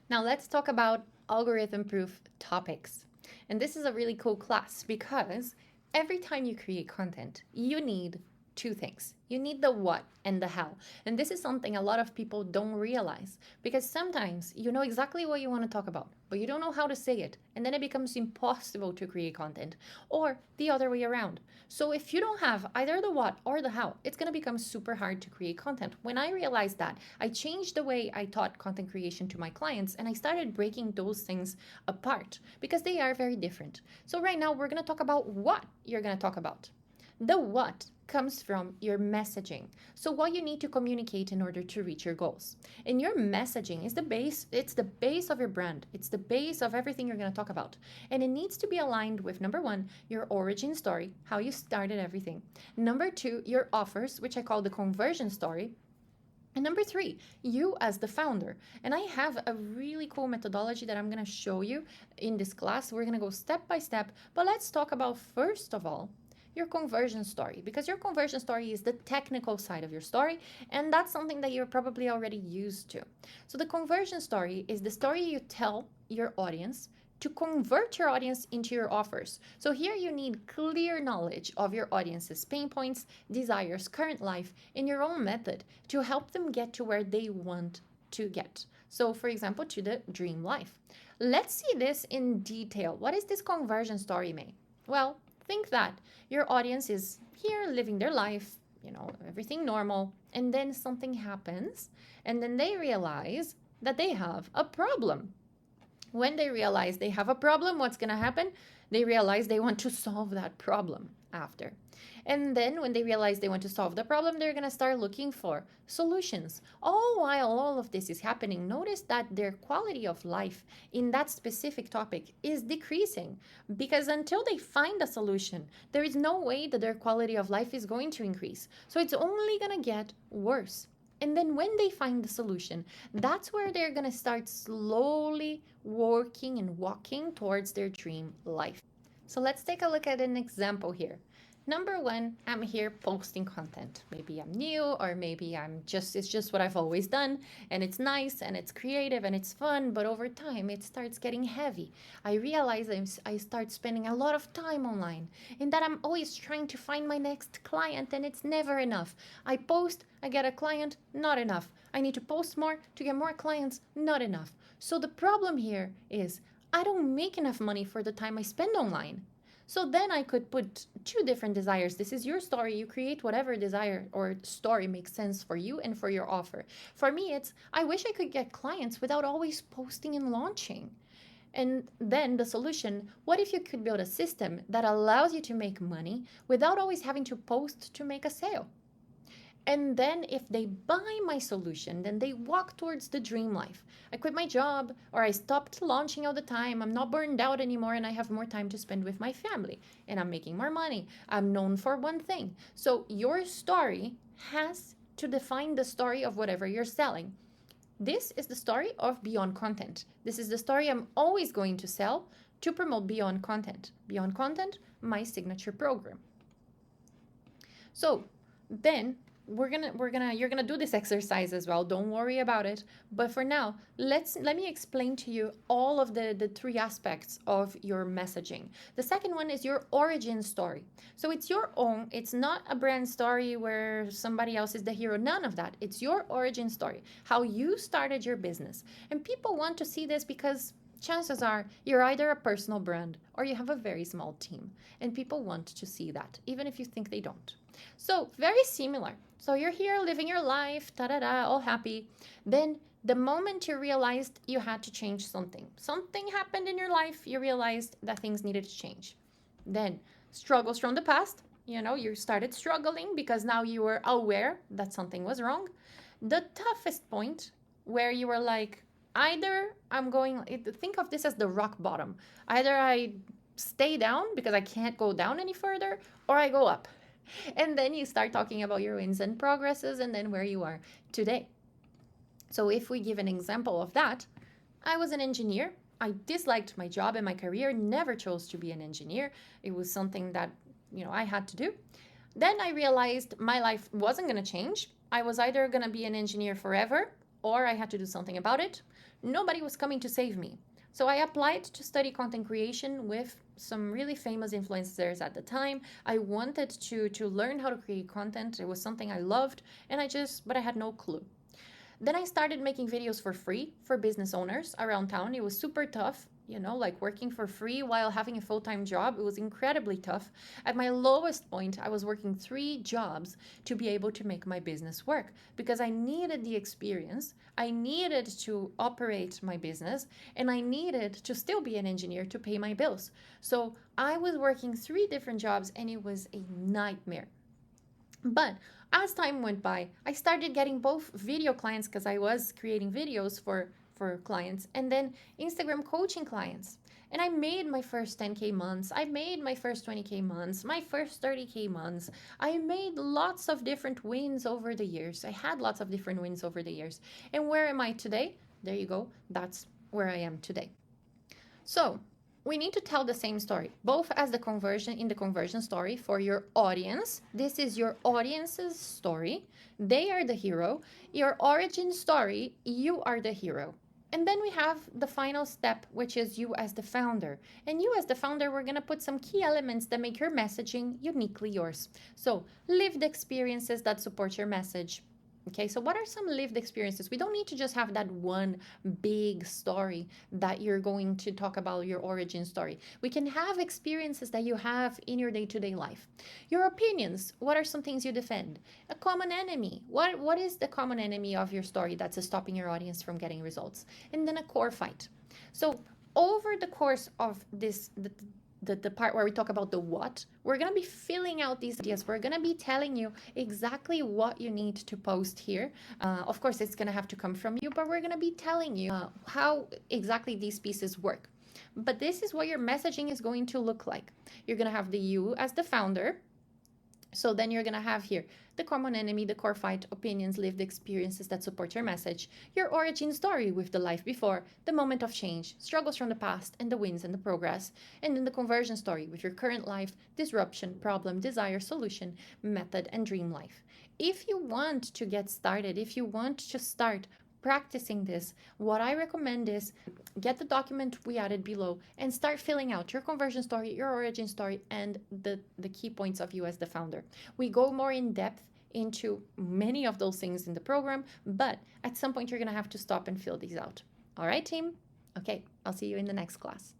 Now let's talk about algorithm proof topics. And this is a really cool class because every time you create content, you need two things. You need the what and the how. And this is something a lot of people don't realize because sometimes you know exactly what you want to talk about, but you don't know how to say it. And then it becomes impossible to create content or the other way around. So if you don't have either the what or the how, it's going to become super hard to create content. When I realized that, I changed the way I taught content creation to my clients and I started breaking those things apart because they are very different. So right now we're going to talk about what you're going to talk about. The what comes from your messaging. So what you need to communicate in order to reach your goals. And your messaging is the base, it's the base of your brand. It's the base of everything you're going to talk about. And it needs to be aligned with number 1, your origin story, how you started everything. Number 2, your offers, which I call the conversion story. And number 3, you as the founder. And I have a really cool methodology that I'm going to show you in this class. We're going to go step by step, but let's talk about first of all your conversion story, because your conversion story is the technical side of your story, and that's something that you're probably already used to. So the conversion story is the story you tell your audience to convert your audience into your offers. So here you need clear knowledge of your audience's pain points, desires, current life, in your own method to help them get to where they want to get. So for example, to the dream life. Let's see this in detail. What is this conversion story, May? Well, think that your audience is here living their life, everything normal, and then something happens, and then they realize that they have a problem. When they realize they have a problem, what's going to happen? They realize they want to solve that problem after. And then when they realize they want to solve the problem, they're going to start looking for solutions. All while all of this is happening, notice that their quality of life in that specific topic is decreasing because until they find a solution, there is no way that their quality of life is going to increase. So it's only going to get worse. And then when they find the solution, that's where they're going to start slowly working and walking towards their dream life. So let's take a look at an example here. Number 1, I'm here posting content. Maybe I'm new, or maybe it's just what I've always done, and it's nice and it's creative and it's fun, but over time it starts getting heavy. I realize I start spending a lot of time online, and that I'm always trying to find my next client, and it's never enough. I post, I get a client, not enough. I need to post more to get more clients, not enough. So the problem here is I don't make enough money for the time I spend online. So then I could put 2 different desires. This is your story. You create whatever desire or story makes sense for you and for your offer. For me, it's I wish I could get clients without always posting and launching. And then the solution, what if you could build a system that allows you to make money without always having to post to make a sale? And then if they buy my solution, then they walk towards the dream life. I quit my job, or I stopped launching all the time. I'm not burned out anymore, and I have more time to spend with my family. And I'm making more money. I'm known for one thing. So your story has to define the story of whatever you're selling. This is the story of Beyond Content. This is the story I'm always going to sell to promote Beyond Content. Beyond Content, my signature program. So then you're gonna do this exercise as well. Don't worry about it. But for now, let me explain to you all of the 3 aspects of your messaging. The second one is your origin story. So it's your own. It's not a brand story where somebody else is the hero. None of that. It's your origin story, how you started your business. And people want to see this because chances are you're either a personal brand or you have a very small team, and people want to see that, even if you think they don't. So very similar. So you're here living your life, all happy. Then the moment you realized you had to change something happened in your life, you realized that things needed to change. Then struggles from the past, you started struggling because now you were aware that something was wrong. The toughest point where you were like, either think of this as the rock bottom. Either I stay down because I can't go down any further, or I go up. And then you start talking about your wins and progresses and then where you are today. So if we give an example of that, I was an engineer. I disliked my job and my career, never chose to be an engineer. It was something that, I had to do. Then I realized my life wasn't going to change. I was either going to be an engineer forever or I had to do something about it. nobody was coming to save me. So I applied to study content creation with some really famous influencers at the time. I wanted to learn how to create content. It was something I loved, and but I had no clue. Then I started making videos for free for business owners around town. It was super tough, like working for free while having a full time job. It was incredibly tough. At my lowest point, I was working 3 jobs to be able to make my business work because I needed the experience. I needed to operate my business, and I needed to still be an engineer to pay my bills. So I was working 3 different jobs, and it was a nightmare. But as time went by, I started getting both video clients because I was creating videos for clients, and then Instagram coaching clients. And I made my first 10K months. I made my first 20K months, my first 30K months. I made lots of different wins over the years. I had lots of different wins over the years. And where am I today? There you go. That's where I am today. So we need to tell the same story, both as the conversion story for your audience. This is your audience's story. They are the hero. Your origin story, you are the hero. And then we have the final step, which is you as the founder. And you as the founder, we're going to put some key elements that make your messaging uniquely yours. So lived experiences that support your message. Okay, so what are some lived experiences? We don't need to just have that one big story that you're going to talk about, your origin story. We can have experiences that you have in your day-to-day life. Your opinions, what are some things you defend? A common enemy. What is the common enemy of your story that's stopping your audience from getting results? And then a core fight. So over the course of the part where we talk about the what, we're going to be filling out these ideas. We're going to be telling you exactly what you need to post here. Of course, it's going to have to come from you, but we're going to be telling you how exactly these pieces work. But this is what your messaging is going to look like. You're going to have the you as the founder. So then you're going to have here the common enemy, the core fight, opinions, lived experiences that support your message, your origin story with the life before, the moment of change, struggles from the past, and the wins and the progress, and then the conversion story with your current life, disruption, problem, desire, solution, method, and dream life. If you want to get started, if you want to start practicing this, what I recommend is get the document we added below and start filling out your conversion story, your origin story, and the key points of you as the founder. We go more in depth into many of those things in the program, but at some point you're going to have to stop and fill these out. All right, team? Okay, I'll see you in the next class.